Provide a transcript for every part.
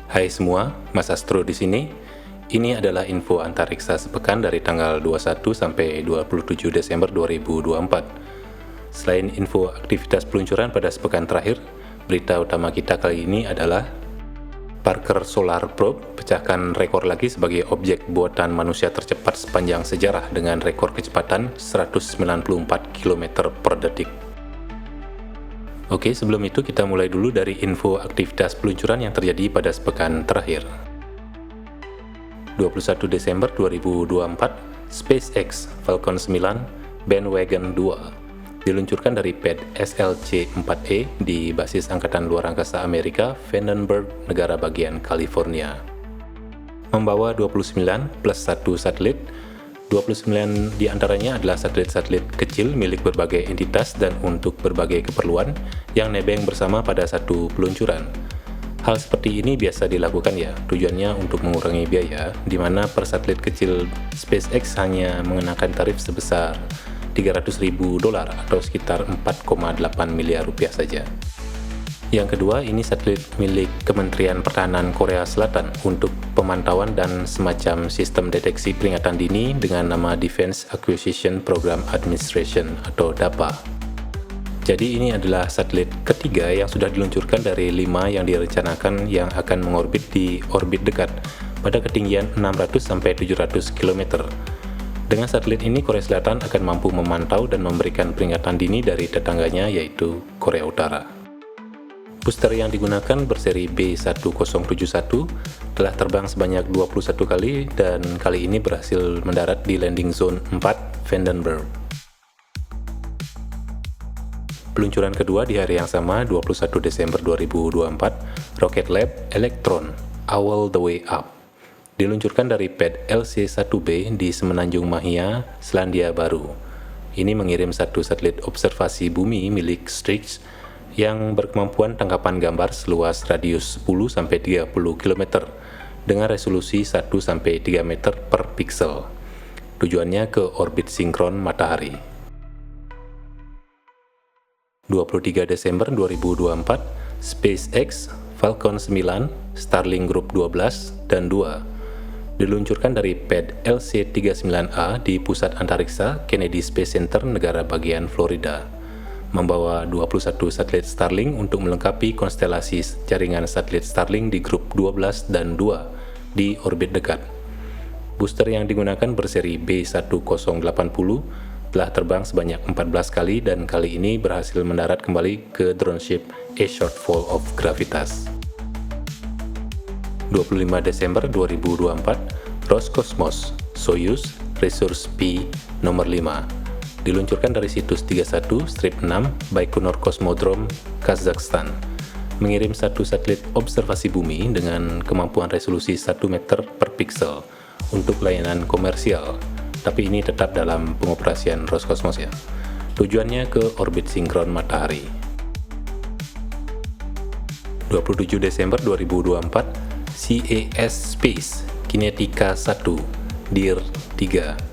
Hai semua, Mas Astro di sini. Ini adalah info antariksa sepekan dari tanggal 21 sampai 27 Desember 2024. Selain info aktivitas peluncuran pada sepekan terakhir, berita utama kita kali ini adalah Parker Solar Probe pecahkan rekor lagi sebagai objek buatan manusia tercepat sepanjang sejarah dengan rekor kecepatan 194 km per detik. Oke, sebelum itu kita mulai dulu dari info aktivitas peluncuran yang terjadi pada sepekan terakhir. 21 Desember 2024, SpaceX Falcon 9 Bandwagon 2 diluncurkan dari pad SLC-4E di basis Angkatan Luar Angkasa Amerika, Vandenberg, negara bagian California. Membawa 29 plus 1 satelit, 29 diantaranya adalah satelit-satelit kecil milik berbagai entitas dan untuk berbagai keperluan yang nebeng bersama pada satu peluncuran. Hal seperti ini biasa dilakukan ya, tujuannya untuk mengurangi biaya, di mana per satelit kecil SpaceX hanya mengenakan tarif sebesar $300.000 atau sekitar 4,8 miliar rupiah saja. Yang kedua, ini satelit milik Kementerian Pertahanan Korea Selatan untuk pemantauan dan semacam sistem deteksi peringatan dini dengan nama Defense Acquisition Program Administration atau DAPA. Jadi ini adalah satelit ketiga yang sudah diluncurkan dari 5 yang direncanakan yang akan mengorbit di orbit dekat pada ketinggian 600-700 km. Dengan satelit ini, Korea Selatan akan mampu memantau dan memberikan peringatan dini dari tetangganya yaitu Korea Utara. Booster yang digunakan berseri B1071 telah terbang sebanyak 21 kali dan kali ini berhasil mendarat di landing zone 4 Vandenberg. Peluncuran kedua di hari yang sama, 21 Desember 2024, Rocket Lab Electron All the Way Up diluncurkan dari pad LC-1B di Semenanjung Mahia, Selandia Baru. Ini mengirim satu satelit observasi bumi milik Strix yang berkemampuan tangkapan gambar seluas radius 10-30 km dengan resolusi 1-3 meter per pixel. Tujuannya ke orbit sinkron matahari. 23 Desember 2024, SpaceX Falcon 9 Starlink Group 12 dan 2 diluncurkan dari pad LC-39A di Pusat Antariksa Kennedy Space Center, negara bagian Florida. Membawa 21 satelit Starlink untuk melengkapi konstelasi jaringan satelit Starlink di grup 12 dan 2 di orbit dekat. Booster yang digunakan berseri B1080 telah terbang sebanyak 14 kali dan kali ini berhasil mendarat kembali ke drone ship A Shortfall of Gravitas. 25 Desember 2024, Roscosmos Soyuz Resource P nomor 5 diluncurkan dari situs 31-6 Baikonur Cosmodrome, Kazakhstan, mengirim satu satelit observasi bumi dengan kemampuan resolusi 1 meter per pixel untuk layanan komersial, tapi ini tetap dalam pengoperasian Roscosmos ya. Tujuannya ke orbit sinkron matahari. 27 Desember 2024, CAS Space Kinetica 1 DIR 3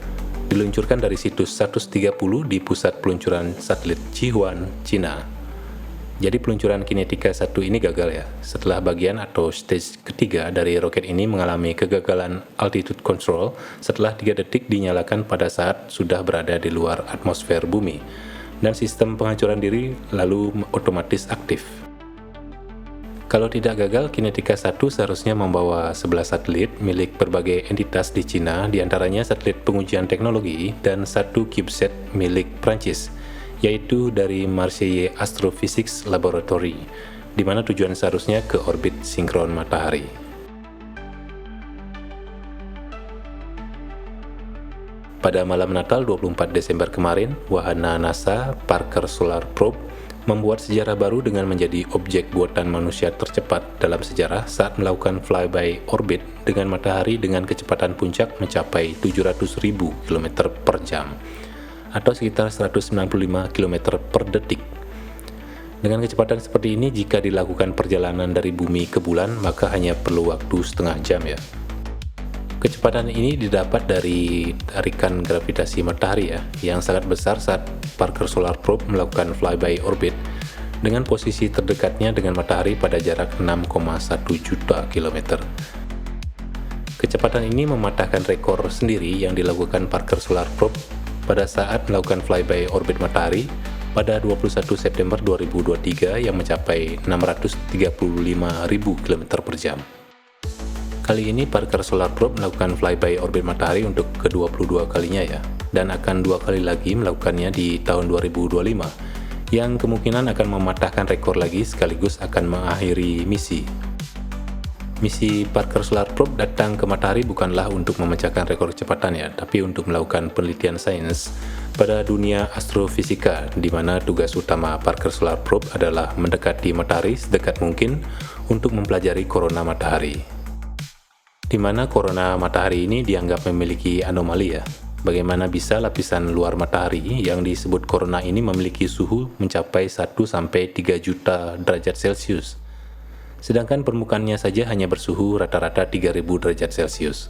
diluncurkan dari situs 130 di pusat peluncuran satelit Jihuan, Cina. Jadi peluncuran Kinetica 1 ini gagal ya, setelah bagian atau stage ketiga dari roket ini mengalami kegagalan altitude control setelah 3 detik dinyalakan pada saat sudah berada di luar atmosfer bumi, dan sistem penghancuran diri lalu otomatis aktif. Kalau tidak gagal, Kinetica 1 seharusnya membawa 11 satelit milik berbagai entitas di Cina, diantaranya satelit pengujian teknologi dan satu CubeSat milik Prancis, yaitu dari Marseille Astrophysics Laboratory, di mana tujuan seharusnya ke orbit sinkron matahari. Pada malam Natal 24 Desember kemarin, wahana NASA Parker Solar Probe membuat sejarah baru dengan menjadi objek buatan manusia tercepat dalam sejarah saat melakukan flyby orbit dengan matahari dengan kecepatan puncak mencapai 700.000 km per jam atau sekitar 195 km per detik. Dengan kecepatan seperti ini, jika dilakukan perjalanan dari bumi ke bulan, maka hanya perlu waktu setengah jam ya. Kecepatan ini didapat dari tarikan gravitasi matahari ya, yang sangat besar saat Parker Solar Probe melakukan flyby orbit, dengan posisi terdekatnya dengan matahari pada jarak 6,1 juta kilometer. Kecepatan ini mematahkan rekor sendiri yang dilakukan Parker Solar Probe pada saat melakukan flyby orbit matahari pada 21 September 2023 yang mencapai 635.000 km per jam. Kali ini Parker Solar Probe melakukan flyby orbit matahari untuk ke-22 kalinya ya, dan akan 2 kali lagi melakukannya di tahun 2025 yang kemungkinan akan mematahkan rekor lagi sekaligus akan mengakhiri misi. Misi Parker Solar Probe datang ke matahari bukanlah untuk memecahkan rekor kecepatan ya, tapi untuk melakukan penelitian sains pada dunia astrofisika, di mana tugas utama Parker Solar Probe adalah mendekati matahari sedekat mungkin untuk mempelajari korona matahari. Di mana korona matahari ini dianggap memiliki anomali ya. Bagaimana bisa lapisan luar matahari yang disebut korona ini memiliki suhu mencapai 1-3 juta derajat Celcius, sedangkan permukaannya saja hanya bersuhu rata-rata 3000 derajat Celcius.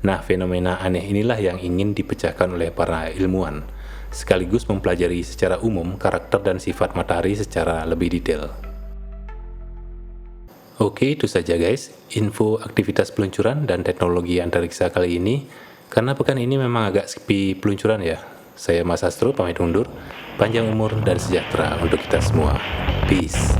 Nah, fenomena aneh inilah yang ingin dipecahkan oleh para ilmuwan, sekaligus mempelajari secara umum karakter dan sifat matahari secara lebih detail. Oke, itu saja guys, info aktivitas peluncuran dan teknologi antariksa kali ini. Karena pekan ini memang agak sepi peluncuran ya. Saya Mas Astro pamit undur. Panjang umur dan sejahtera untuk kita semua. Peace.